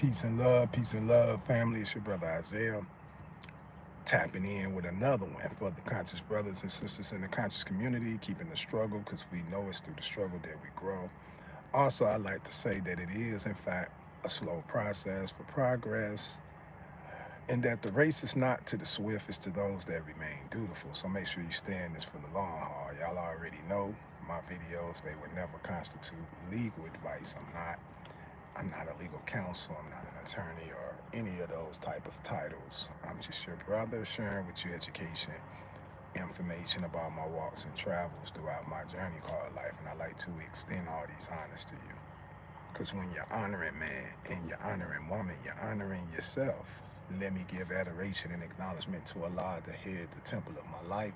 Peace and love, family. It's your brother Isaiah tapping in with another one for the conscious brothers and sisters in the conscious community, keeping the struggle because we know it's through the struggle that we grow. Also, I like to say that it is, in fact, a slow process for progress, and that the race is not to the swift, it's to those that remain dutiful. So make sure you stay in this for the long haul. Y'all already know my videos, they would never constitute legal advice. I'm not a legal counsel, I'm not an attorney or any of those type of titles. I'm just your brother sharing with you education, information about my walks and travels throughout my journey called life. And I like to extend all these honors to you. Because when you're honoring man and you're honoring woman, you're honoring yourself. Let me give adoration and acknowledgement to Allah, the head, the temple of my life,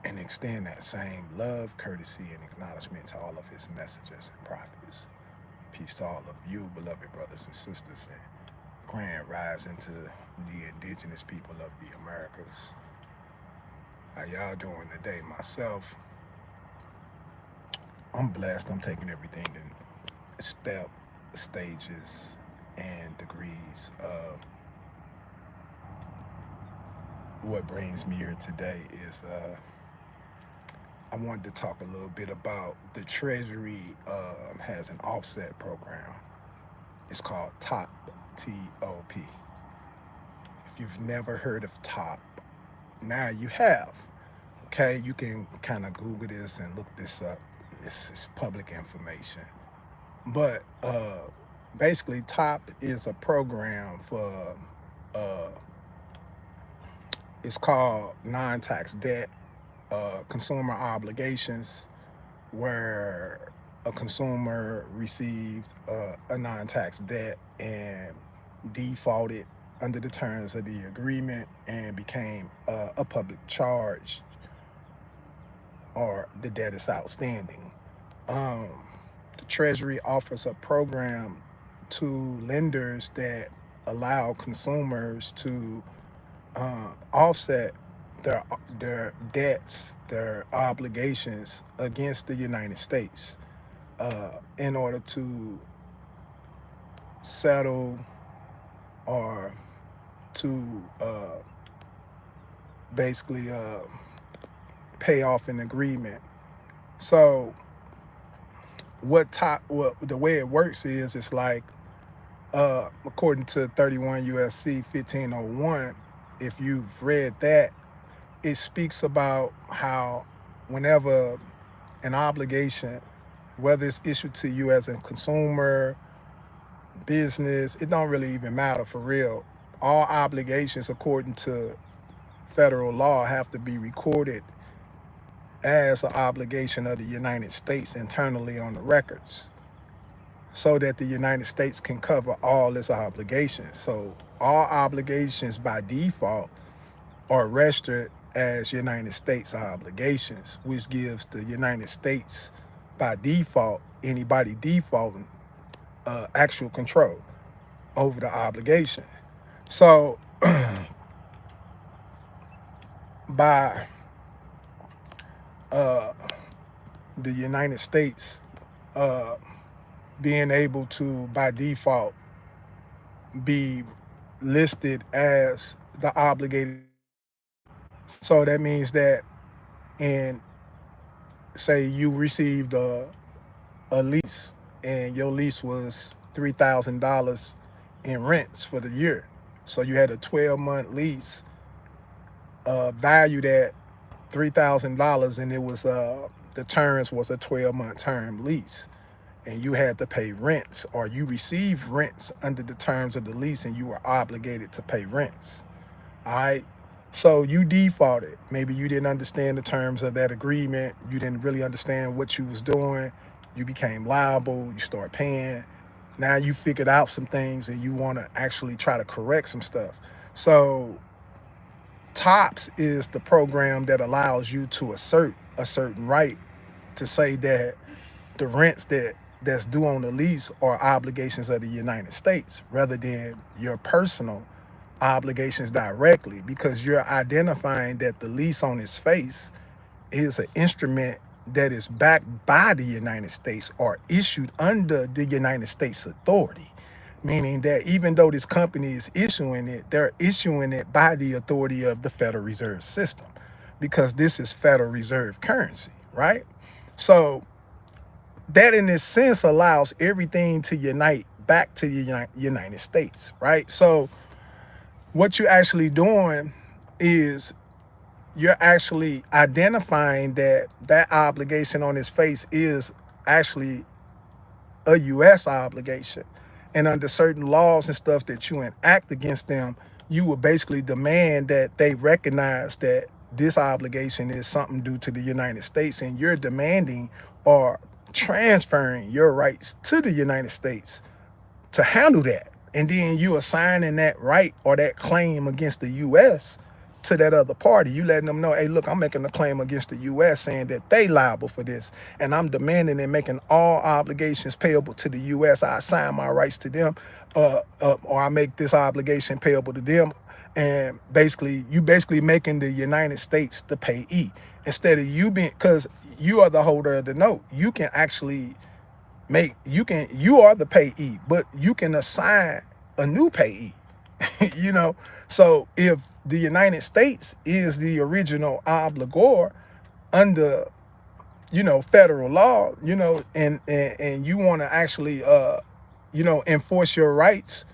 and extend that same love, courtesy, and acknowledgement to all of his messengers and prophets. Peace to all of you, beloved brothers and sisters, and grand rising to the indigenous people of the Americas. How y'all doing today? Myself, I'm blessed. I'm taking everything in stages, and degrees. What brings me here today is I wanted to talk a little bit about the Treasury has an offset program. It's called TOP, T-O-P. If you've never heard of TOP, now you have. Okay, you can kind of Google this and look this up. This is public information. But basically, TOP is a program for, uh, it's called non-tax debt, consumer obligations, where a consumer received a non-tax debt and defaulted under the terms of the agreement and became a public charge, or the debt is outstanding. Um, the Treasury offers a program to lenders that allow consumers to offset their debts, their obligations against the United States, in order to settle or to basically pay off an agreement. So the way it works is, it's like, according to 31 USC 1501, if you've read that, it speaks about how whenever an obligation, whether it's issued to you as a consumer, business, it don't really even matter for real. All obligations, according to federal law, have to be recorded as an obligation of the United States internally on the records, so that the United States can cover all its obligations. So all obligations by default are registered as United States obligations, which gives the United States, by default, anybody defaulting, actual control over the obligation. So by the United States being able to, by default, be listed as the obligated. So that means that, in, say you received a lease, and your lease was $3,000 in rents for the year. So you had a 12-month lease valued at $3,000, and it was the terms was a 12-month term lease, and you had to pay rents, or you received rents under the terms of the lease, and you were obligated to pay rents. All right. So you defaulted. Maybe you didn't understand the terms of that agreement. You didn't really understand what you was doing. You became liable. You start paying. Now you figured out some things, and you want to actually try to correct some stuff. So TOPS is the program that allows you to assert a certain right, to say that the rents that's due on the lease are obligations of the United States, rather than your personal obligations directly, because you're identifying that the lease on its face is an instrument that is backed by the United States or issued under the United States authority. meaning that even though this company is issuing it, they're issuing it by the authority of the Federal Reserve System, because this is Federal Reserve currency, right? So that in this sense allows everything to unite back to the United States, right? So what you're actually doing is you're actually identifying that that obligation on its face is actually a U.S. obligation. And under certain laws and stuff that you enact against them, you would basically demand that they recognize that this obligation is something due to the United States, and you're demanding or transferring your rights to the United States to handle that. And then you assigning that right or that claim against the U.S. to that other party. You letting them know, hey, look, I'm making a claim against the U.S. saying that they liable for this, and I'm demanding and making all obligations payable to the U.S. I assign my rights to them, or I make this obligation payable to them. And basically, you basically making the United States the payee instead of you being, because you are the holder of the note. You can actually you are the payee, but you can assign a new payee. you know so if the United States is the original obligor under federal law, and you want to actually enforce your rights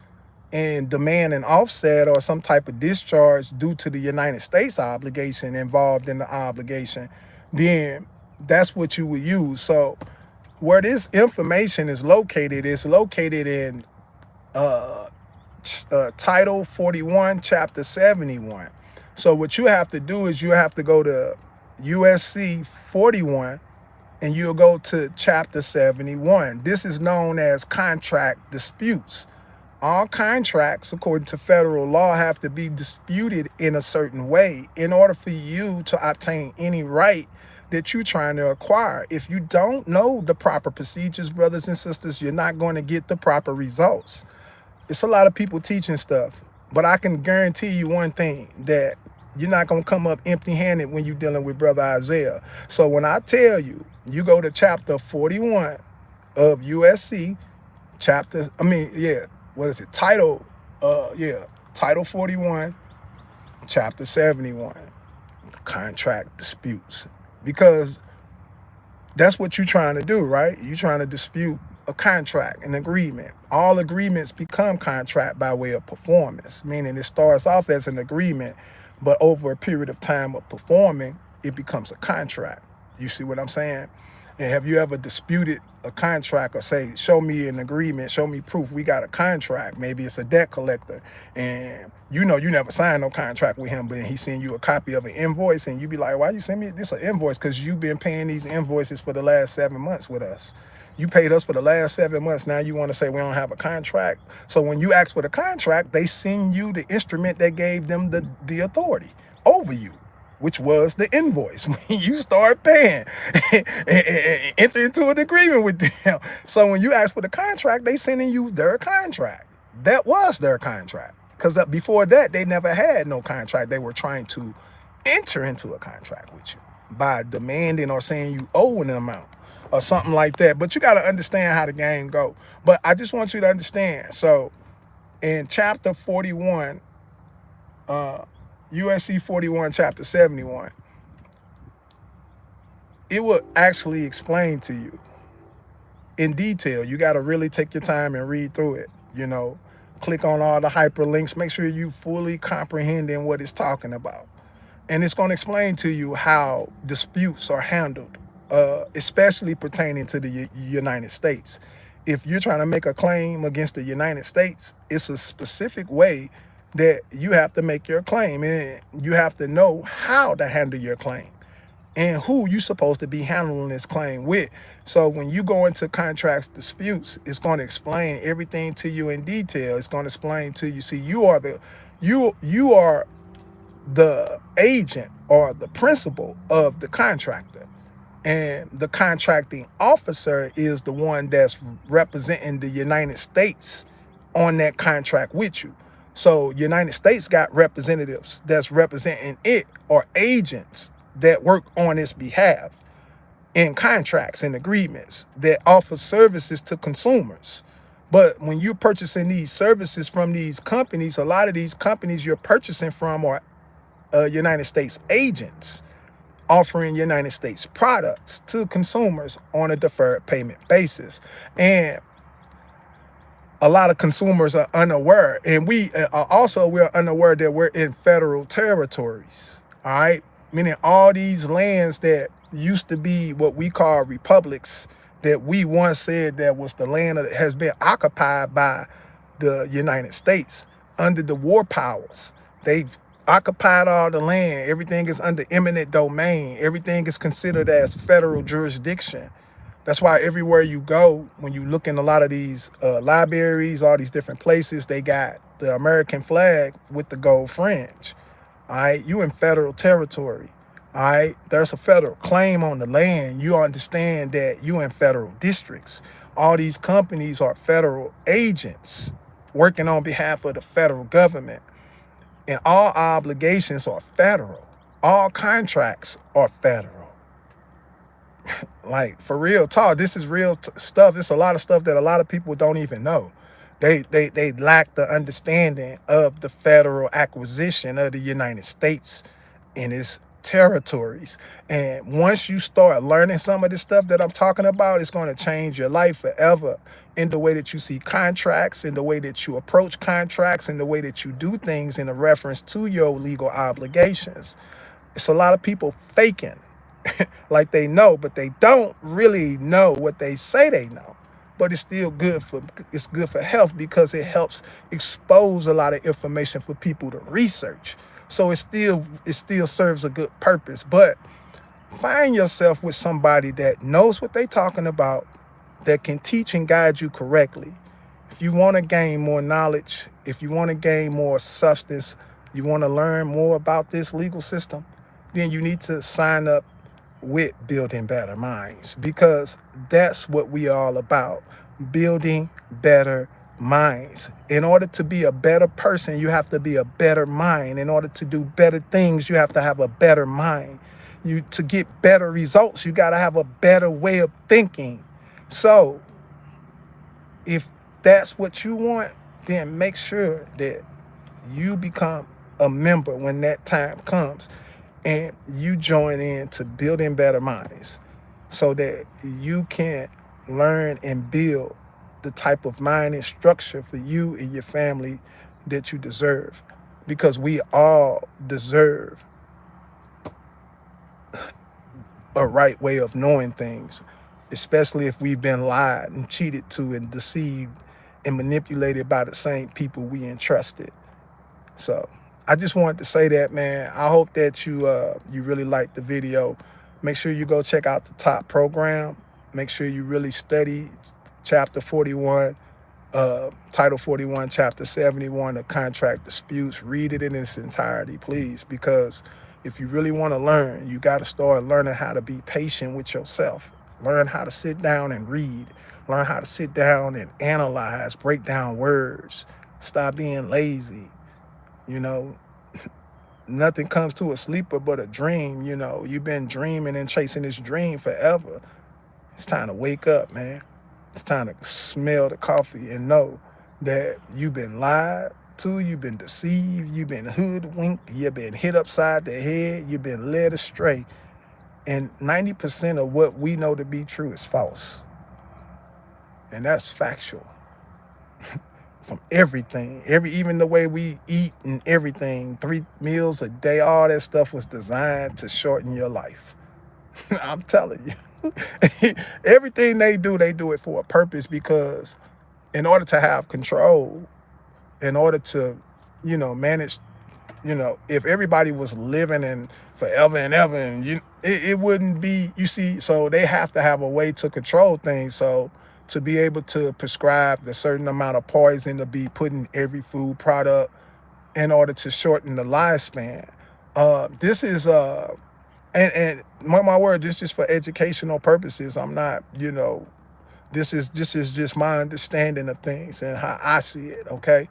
and demand an offset or some type of discharge due to the United States obligation involved in the obligation, then that's what you would use. So where this information is located, it's located in uh, Title 41, Chapter 71. So what you have to do is you have to go to USC 41 and you'll go to Chapter 71. This is known as contract disputes. All contracts, according to federal law, have to be disputed in a certain way in order for you to obtain any right that you're trying to acquire. If you don't know the proper procedures, brothers and sisters, you're not going to get the proper results. It's a lot of people teaching stuff, but I can guarantee you one thing, that you're not going to come up empty-handed when you're dealing with Brother Isaiah. So when I tell you, you go to Chapter 41 of USC, Title, Title 41, Chapter 71, contract disputes. Because that's what you're trying to do, right? You're trying to dispute a contract, an agreement. All agreements become contract by way of performance, meaning it starts off as an agreement, but over a period of time of performing, it becomes a contract. You see what I'm saying? And have you ever disputed a contract or say, show me an agreement, show me proof we got a contract? Maybe it's a debt collector and you never signed no contract with him, but he send you a copy of an invoice and you be like, why you send me this an invoice? Because you've been paying these invoices for the last 7 months with us. You paid us for the last 7 months. Now you want to say we don't have a contract. So when you ask for the contract, they send you the instrument that gave them the authority over you, which was the invoice. When you start paying and enter into an agreement with them. So when you ask for the contract, they sending you their contract. That was their contract. Because before that, they never had no contract. They were trying to enter into a contract with you by demanding or saying you owe an amount or something like that. But you got to understand how the game go. But I just want you to understand. So in Chapter 41, USC 41, Chapter 71, it will actually explain to you in detail. You got to really take your time and read through it. Click on all the hyperlinks. Make sure you fully comprehending what it's talking about. And it's going to explain to you how disputes are handled, especially pertaining to the United States. If you're trying to make a claim against the United States, it's a specific way that you have to make your claim, and you have to know how to handle your claim and who you're supposed to be handling this claim with. So when you go into contract disputes, it's going to explain everything to you in detail. It's going to explain to you, see, you are the agent or the principal of the contractor, and the contracting officer is the one that's representing the United States on that contract with you. So United States got representatives that's representing it, or agents that work on its behalf in contracts and agreements that offer services to consumers. But when you're purchasing these services from these companies, a lot of these companies you're purchasing from are United States agents offering United States products to consumers on a deferred payment basis. And a lot of consumers are unaware, and we're unaware that we're in federal territories. All right, meaning all these lands that used to be what we call republics, that we once said that was the land that has been occupied by the United States under the war powers. They've occupied all the land. Everything is under eminent domain. Everything is considered as federal jurisdiction. That's why everywhere you go, when you look in a lot of these libraries, all these different places, they got the American flag with the gold fringe. All right, you in federal territory. All right, there's a federal claim on the land. You understand that you in federal districts. All these companies are federal agents working on behalf of the federal government, and all obligations are federal. All contracts are federal. Like, for real talk, this is real stuff. It's a lot of stuff that a lot of people don't even know. They lack the understanding of the federal acquisition of the United States and its territories. And once you start learning some of this stuff that I'm talking about, it's going to change your life forever, in the way that you see contracts, in the way that you approach contracts, in the way that you do things in a reference to your legal obligations. It's a lot of people faking like they know, but they don't really know what they say they know. But it's good for health, because it helps expose a lot of information for people to research. So it still serves a good purpose. But find yourself with somebody that knows what they're talking about, that can teach and guide you correctly. If you want to gain more knowledge, if you want to gain more substance, you want to learn more about this legal system, then you need to sign up with Building Better Minds, because that's what we are all about, building better minds. In order to be a better person, you have to be a better mind. In order to do better things, you have to have a better mind. To get better results, you got to have a better way of thinking. So if that's what you want, then make sure that you become a member when that time comes, and you join in to Building Better Minds, so that you can learn and build the type of mind and structure for you and your family that you deserve. Because we all deserve a right way of knowing things, especially if we've been lied and cheated to and deceived and manipulated by the same people we entrusted. So I just wanted to say that, man. I hope that you really liked the video. Make sure you go check out the top program. Make sure you really study chapter 41, title 41, chapter 71 of contract disputes. Read it in its entirety, please, because if you really want to learn, you got to start learning how to be patient with yourself. Learn how to sit down and read. Learn how to sit down and analyze, break down words. Stop being lazy. You know, nothing comes to a sleeper but a dream. You've been dreaming and chasing this dream forever. It's time to wake up, man. It's time to smell the coffee and know that you've been lied to, you've been deceived, you've been hoodwinked, you've been hit upside the head, you've been led astray. And 90% of what we know to be true is false. And that's factual. From everything, even the way we eat and everything, 3 meals a day, all that stuff was designed to shorten your life. I'm telling you. Everything they do it for a purpose, because in order to have control, in order to, manage, if everybody was living in forever and ever, and it wouldn't be, you see, so they have to have a way to control things. So to be able to prescribe the certain amount of poison to be put in every food product in order to shorten the lifespan. This is and mark my word, this is just for educational purposes. I'm not, this is just my understanding of things and how I see it. Okay.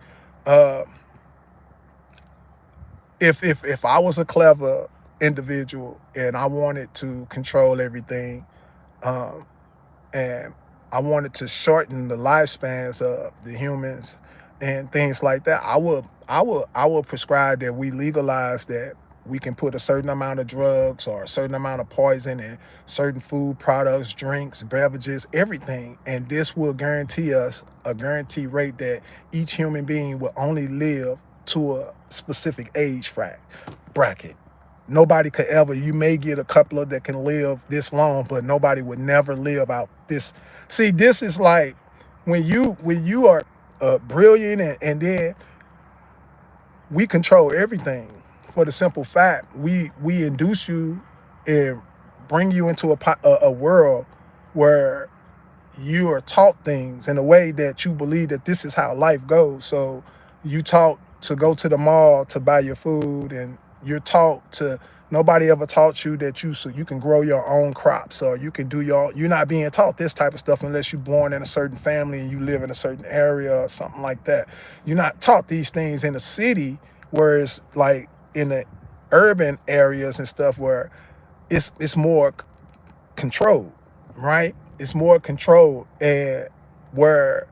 If I was a clever individual and I wanted to control everything, and I wanted to shorten the lifespans of the humans and things like that, I would prescribe that we legalize that we can put a certain amount of drugs or a certain amount of poison in certain food products, drinks, beverages, everything. And this will guarantee us a guaranteed rate that each human being will only live to a specific age bracket. Nobody could ever, you may get a couple of that can live this long, but nobody would never live out this. See, this is like when you are brilliant, and then we control everything for the simple fact we induce you and bring you into a world where you are taught things in a way that you believe that this is how life goes. So you taught to go to the mall to buy your food, and you're taught to, nobody ever taught you that so you can grow your own crops, or you can you're not being taught this type of stuff unless you're born in a certain family and you live in a certain area or something like that. You're not taught these things in a city, whereas like in the urban areas and stuff where it's more controlled, right? It's more controlled, and where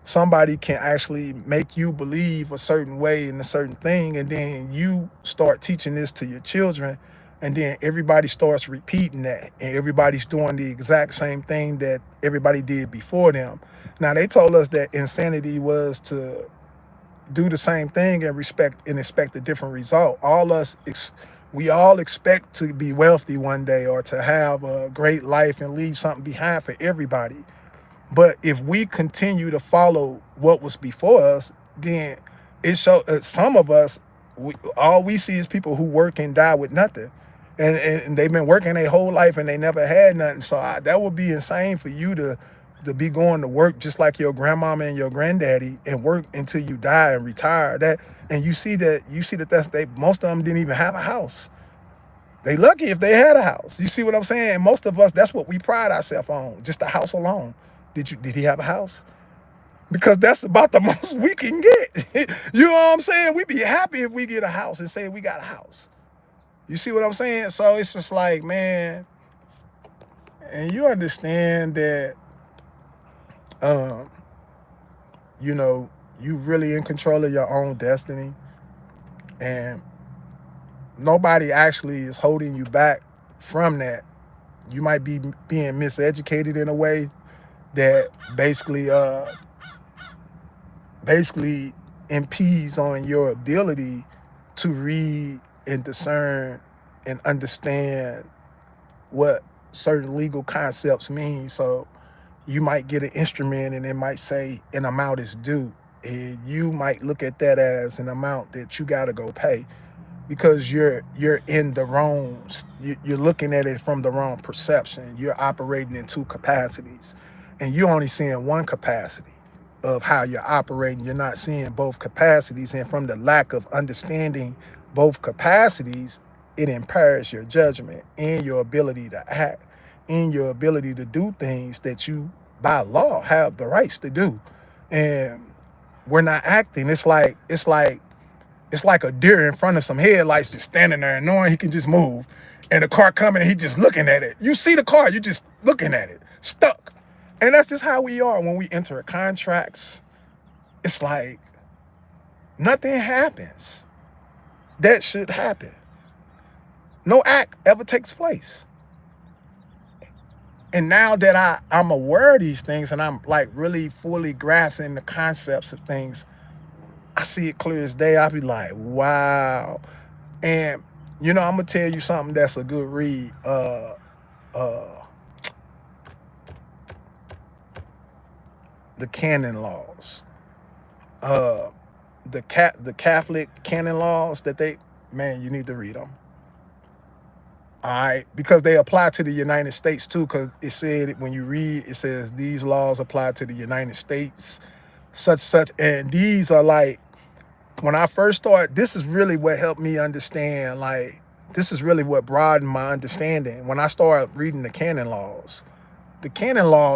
somebody can actually make you believe a certain way in a certain thing, and then you start teaching this to your children, and then everybody starts repeating that, and everybody's doing the exact same thing that everybody did before them. Now, they told us that insanity was to do the same thing and expect a different result. We all expect to be wealthy one day, or to have a great life and leave something behind for everybody. But if we continue to follow what was before us, then some of us, all we see is people who work and die with nothing. And they've been working their whole life and they never had nothing. So that would be insane for you to be going to work just like your grandmama and your granddaddy, and work until you die and retire. And you see that most of them didn't even have a house. They lucky if they had a house. You see what I'm saying? Most of us, that's what we pride ourselves on, just a house alone. Did he have a house? Because that's about the most we can get. You know what I'm saying? We'd be happy if we get a house and say we got a house. You see what I'm saying? So it's just like, man, and you understand that, you know, you really in control of your own destiny, and nobody actually is holding you back from that. You might be being miseducated in a way that basically impedes on your ability to read and discern and understand what certain legal concepts mean. So you might get an instrument and it might say an amount is due, and you might look at that as an amount that you got to go pay, because you're in the wrong, you're looking at it from the wrong perception. You're operating in two capacities, and you're only seeing one capacity of how you're operating. You're not seeing both capacities, and from the lack of understanding both capacities, it impairs your judgment and your ability to act, and your ability to do things that you by law have the rights to do. And we're not acting. It's like a deer in front of some headlights, just standing there and knowing he can just move. And the car coming and he just looking at it. You see the car, you just looking at it, stuck. And that's just how we are when we enter contracts. It's like nothing happens that should happen. No act ever takes place. And now that I'm aware of these things, and I'm like really fully grasping the concepts of things, I see it clear as day. I'll be like, wow. And I'm gonna tell you something that's a good read. The Canon laws. The Catholic canon laws you need to read them. All right, because they apply to the United States too, because it said, when you read, it says these laws apply to the United States, such, and these are like, when I first started, this is really what helped me understand, like, this is really what broadened my understanding. When I started reading the canon laws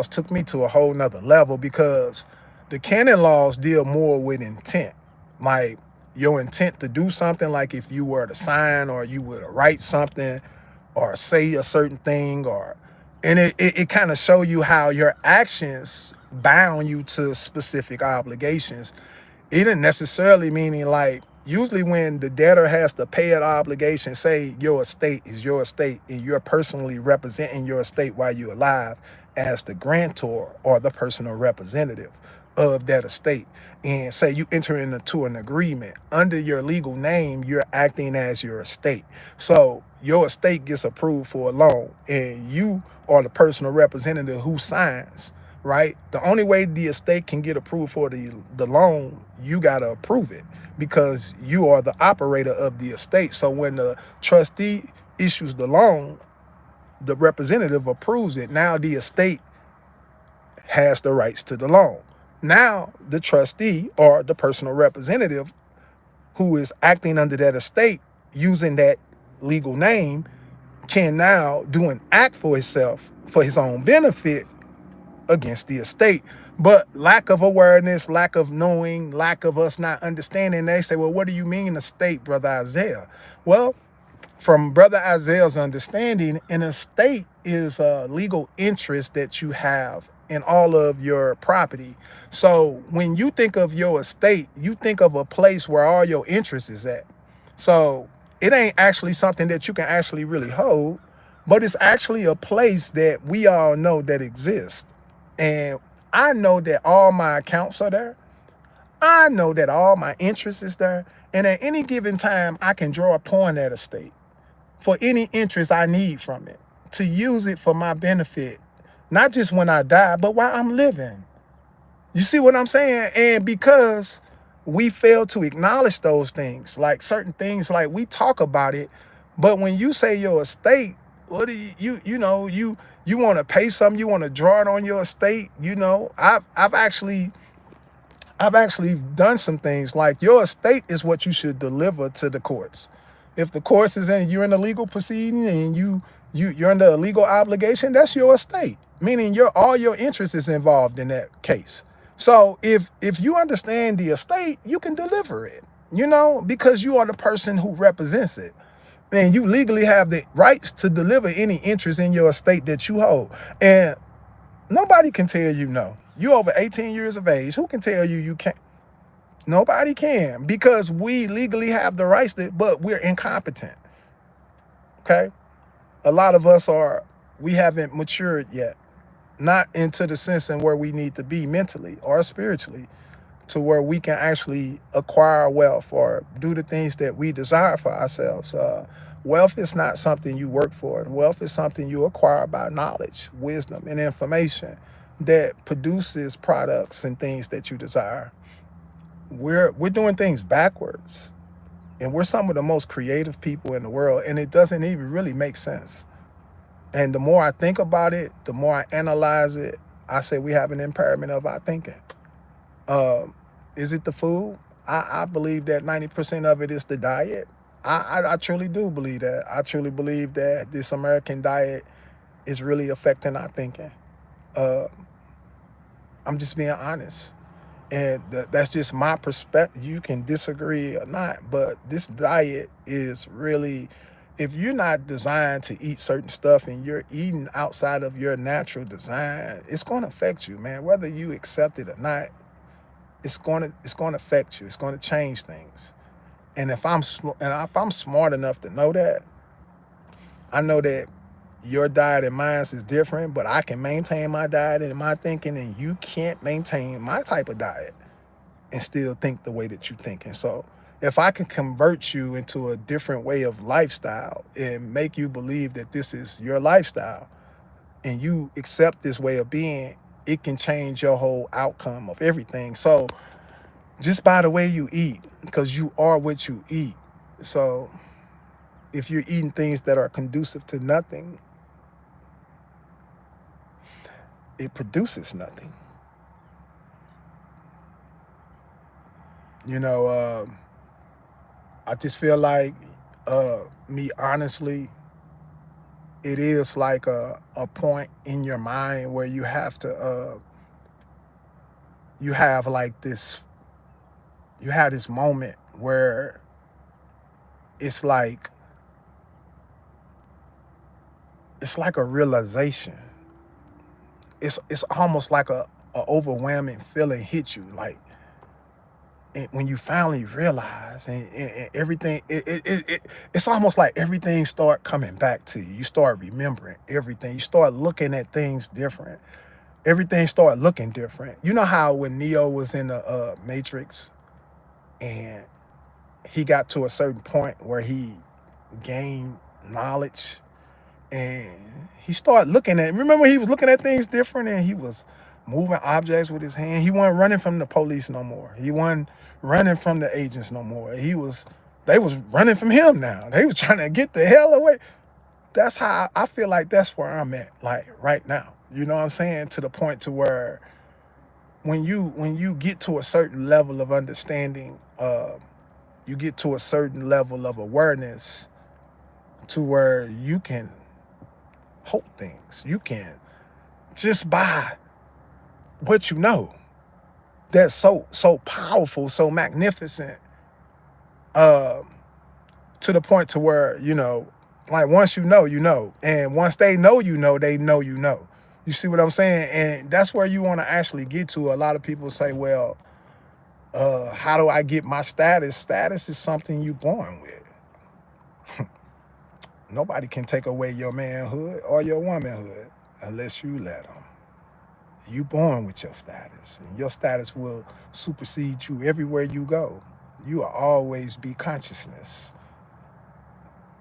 took me to a whole nother level, because the canon laws deal more with intent, like your intent to do something, like if you were to sign or you were to write something or say a certain thing, or And it kind of show you how your actions bound you to specific obligations. It didn't necessarily meaning like usually when the debtor has to pay an obligation, say your estate is your estate and you're personally representing your estate while you're alive as the grantor or the personal representative of that estate. And say you enter into an agreement under your legal name, you're acting as your estate. So your estate gets approved for a loan and you are the personal representative who signs, right? The only way the estate can get approved for the loan, you got to approve it because you are the operator of the estate. So when the trustee issues the loan, the representative approves it. Now the estate has the rights to the loan. Now the trustee or the personal representative who is acting under that estate using that legal name can now do an act for himself for his own benefit against the estate. But lack of awareness, lack of knowing, lack of us not understanding, they say, well, what do you mean estate, Brother Isaiah? Well, from Brother Isaiah's understanding, an estate is a legal interest that you have in all of your property. So when you think of your estate, you think of a place where all your interest is at. So it ain't actually something that you can actually really hold, but it's actually a place that we all know that exists. And I know that all my accounts are there. I know that all my interest is there. And at any given time, I can draw upon that estate for any interest I need from it to use it for my benefit, not just when I die, but while I'm living. You see what I'm saying? And because we fail to acknowledge those things, like certain things, like we talk about it, but when you say your estate, what do you want to pay something, you want to draw it on your estate, I've actually done some things like your estate is what you should deliver to the courts. If the courts is in, you're in a legal proceeding and you're under a legal obligation, that's your estate. Meaning all your interest is involved in that case. So if you understand the estate, you can deliver it, because you are the person who represents it. And you legally have the rights to deliver any interest in your estate that you hold. And nobody can tell you no. You over 18 years of age. Who can tell you can't? Nobody can, because we legally have the rights to, but we're incompetent. Okay? A lot of us we haven't matured yet. Not into the sense in where we need to be mentally or spiritually to where we can actually acquire wealth or do the things that we desire for ourselves. Wealth is not something you work for. Wealth is something you acquire by knowledge, wisdom, and information that produces products and things that you desire. We're doing things backwards, and we're some of the most creative people in the world, and it doesn't even really make sense. And the more I think about it, the more I analyze it, I say we have an impairment of our thinking. Um, is it the food? I believe that 90% of it is the diet. I truly do believe that. I truly believe that this American diet is really affecting our thinking. Uh, I'm just being honest. And that's just my perspective. You can disagree or not, but this diet is really, if you're not designed to eat certain stuff and you're eating outside of your natural design, it's going to affect you, man. Whether you accept it or not, it's going to affect you. It's going to change things. And if I'm smart enough to know that, I know that your diet and mine is different, but I can maintain my diet and my thinking, and you can't maintain my type of diet and still think the way that you think. And so if I can convert you into a different way of lifestyle and make you believe that this is your lifestyle and you accept this way of being, it can change your whole outcome of everything. So just by the way you eat, because you are what you eat. So if you're eating things that are conducive to nothing, it produces nothing. You know, I just feel like, me honestly, it is like a point in your mind where you have like this, you have this moment where it's like, it's like a realization. it's almost like a overwhelming feeling hit you, like, and when you finally realize, and everything, it's almost like everything start coming back to you. You start remembering everything. You start looking at things different. Everything start looking different. You know how when Neo was in the Matrix, and he got to a certain point where he gained knowledge, and he started looking at, remember, he was looking at things different, and he was moving objects with his hand. He wasn't running from the police no more. He wasn't running from the agents no more. They was running from him now. They was trying to get the hell away. That's how I feel like that's where I'm at, like right now. You know what I'm saying? To the point to where when you get to a certain level of understanding, you get to a certain level of awareness to where you can hope things. You can, just by what you know, that's so powerful, so magnificent, uh, to the point to where, like, once you know, you know. And once they know you know, they know you know. You see what I'm saying? And that's where you want to actually get to. A lot of people say, well, how do I get my status? Status is something you born with. Nobody can take away your manhood or your womanhood unless you let them. You born with your status, and your status will supersede you everywhere you go. You will always be consciousness.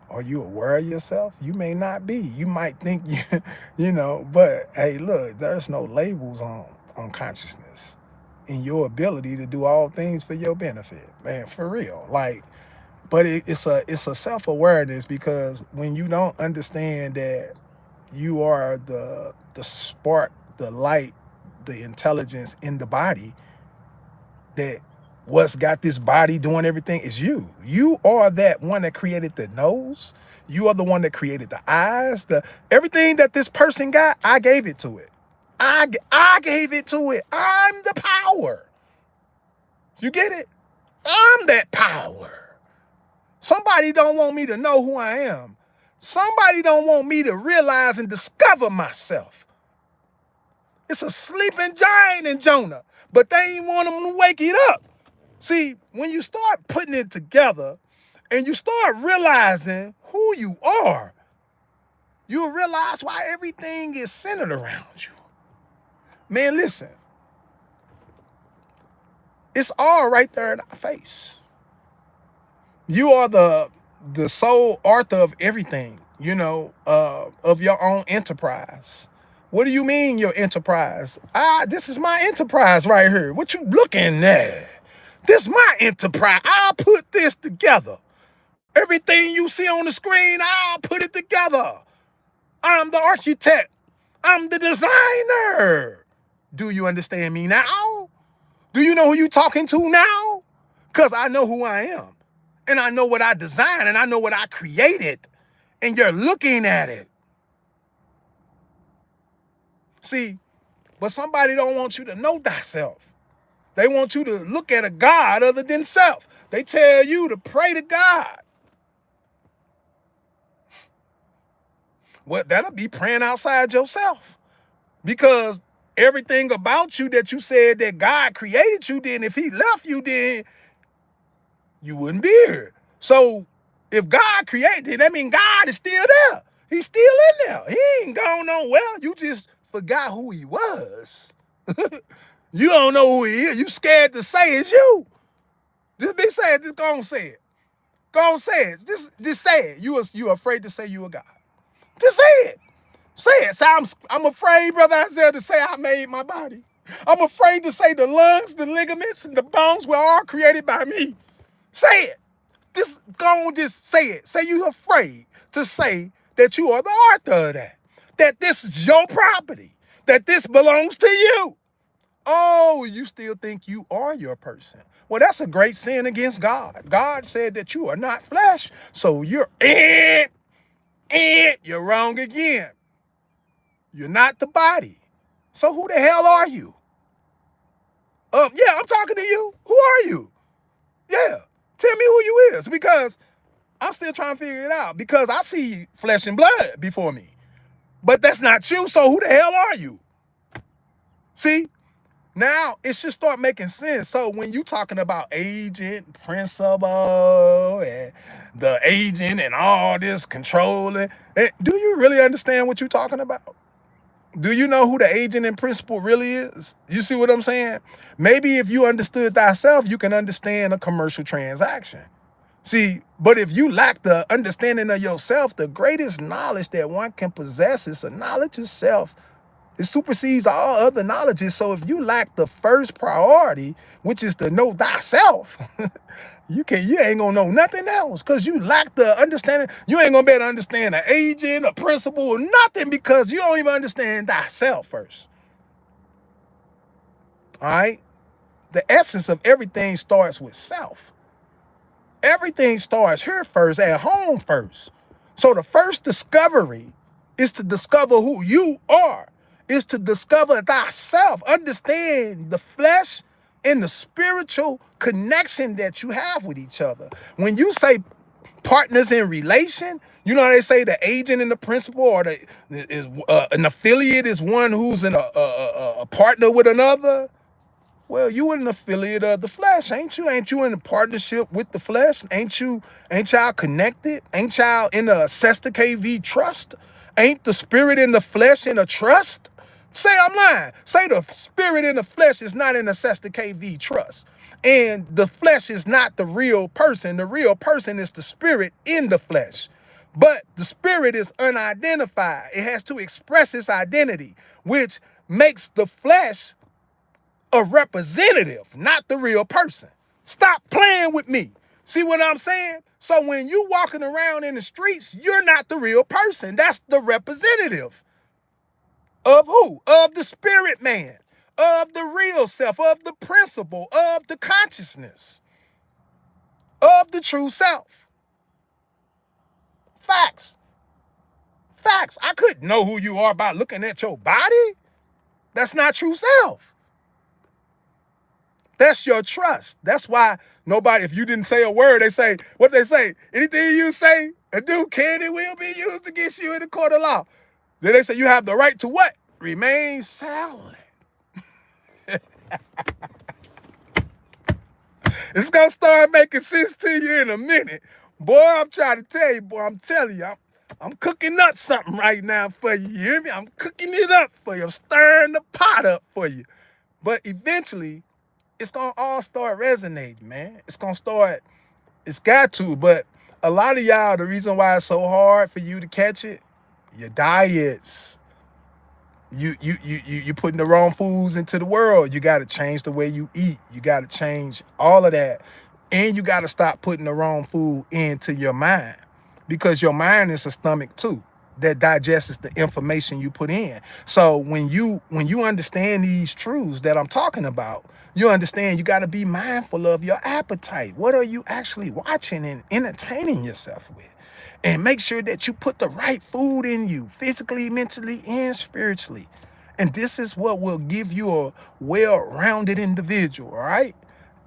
Are you aware of yourself? You may not be. You might think but hey, look, there's no labels on consciousness and your ability to do all things for your benefit, man, for real. Like, but it's a self-awareness, because when you don't understand that you are the spark, the light, the intelligence in the body, that what's got this body doing everything is you. You are that one that created the nose. You are the one that created the eyes. Everything that this person got, I gave it to it. I gave it to it. I'm the power. You get it? I'm that power. Somebody don't want me to know who I am. Somebody don't want me to realize and discover myself. It's a sleeping giant in Jonah, but they ain't want him to wake it up. See, when you start putting it together and you start realizing who you are, you'll realize why everything is centered around you. Man, listen. It's all right there in our face. You are the sole author of everything, of your own enterprise. What do you mean your enterprise? This is my enterprise right here. What you looking at? This my enterprise. I'll put this together. Everything you see on the screen, I'll put it together. I'm the architect. I'm the designer. Do you understand me now? Do you know who you talking to now? Because I know who I am. And I know what I designed, and I know what I created. And you're looking at it. See, but somebody don't want you to know thyself. They want you to look at a God other than self. They tell you to pray to God. Well, that'll be praying outside yourself. Because everything about you that you said that God created you, then if he left you, then you wouldn't be here. So if God created, that means God is still there. He's still in there. He ain't gone nowhere. You just forgot who he was. You don't know who he is. You scared to say it's you. Just be saying, just go on say it. Go on say it. Just say it. You afraid to say you a God. Just say it. Say it. Say, I'm afraid, Brother Isaiah, to say I made my body. I'm afraid to say the lungs, the ligaments, and the bones were all created by me. Say it. Just go on, just say it. Say you're afraid to say that you are the author of that. That this is your property. That this belongs to you. Oh, you still think you are your person. Well, that's a great sin against God. God said that you are not flesh. So you're you're wrong again. You're not the body. So who the hell are you? Yeah, I'm talking to you. Who are you? Yeah, tell me who you is, because I'm still trying to figure it out, because I see flesh and blood before me. But that's not you, so who the hell are you? See, now it should start making sense. So when you talking about agent, principal, and the agent and all this controlling, do you really understand what you're talking about? Do you know who the agent and principal really is? You see what I'm saying? Maybe if you understood thyself, you can understand a commercial transaction. See, but if you lack the understanding of yourself, the greatest knowledge that one can possess is the knowledge of self. It supersedes all other knowledges. So if you lack the first priority, which is to know thyself, you ain't gonna know nothing else because you lack the understanding. You ain't gonna be able to understand an agent, a principle, or nothing because you don't even understand thyself first. All right? The essence of everything starts with self. Everything starts here first, at home first. So the first discovery is to discover who you are, is to discover thyself, understand the flesh and the spiritual connection that you have with each other. When you say partners in relation, you know they say the agent and the principal, or an affiliate is one who's a partner with another. Well, you an affiliate of the flesh, ain't you? Ain't you in a partnership with the flesh? Ain't y'all connected? Ain't y'all in a Sesta KV trust? Ain't the spirit in the flesh in a trust? Say I'm lying. Say the spirit in the flesh is not in a Sesta KV trust. And the flesh is not the real person. The real person is the spirit in the flesh. But the spirit is unidentified. It has to express its identity, which makes the flesh a representative, not the real person. Stop playing with me. See what I'm saying? So when you walking around in the streets, you're not the real person. That's the representative of who? Of the spirit man, of the real self, of the principle, of the consciousness, of the true self. Facts. Facts. I couldn't know who you are by looking at your body. That's not true self. That's your trust. That's why nobody, if you didn't say a word, they say, what they say? Anything you say or do can and will be used against you in the court of law. Then they say you have the right to what? Remain silent. It's going to start making sense to you in a minute. Boy, I'm trying to tell you, boy, I'm telling you, I'm cooking up something right now for you. You hear me? I'm cooking it up for you. I'm stirring the pot up for you. But eventually, it's going to all start resonating, man. It's got to, but a lot of y'all, the reason why it's so hard for you to catch it, your diets. You putting the wrong foods into the world. You got to change the way you eat. You got to change all of that. And you got to stop putting the wrong food into your mind, because your mind is a stomach too that digests the information you put in. So when you understand these truths that I'm talking about, you understand you got to be mindful of your appetite. What are you actually watching and entertaining yourself with? And make sure that you put the right food in you, physically, mentally, and spiritually. And this is what will give you a well-rounded individual, all right?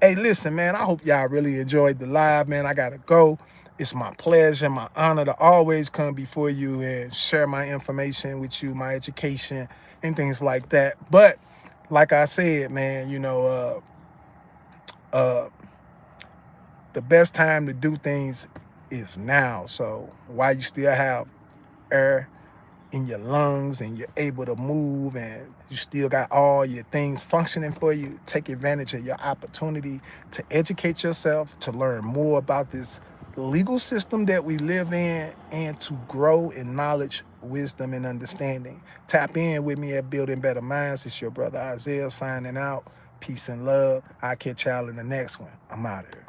Hey, listen, man, I hope y'all really enjoyed the live, man. I got to go. It's my pleasure, my honor to always come before you and share my information with you, my education, and things like that. But like I said, man, the best time to do things is now. So while you still have air in your lungs and you're able to move and you still got all your things functioning for you, take advantage of your opportunity to educate yourself, to learn more about this legal system that we live in, and to grow in knowledge, wisdom, and understanding. Tap in with me at Building Better Minds. It's your brother Isaiah signing out. Peace and love. I'll catch y'all in the next one. I'm out of here.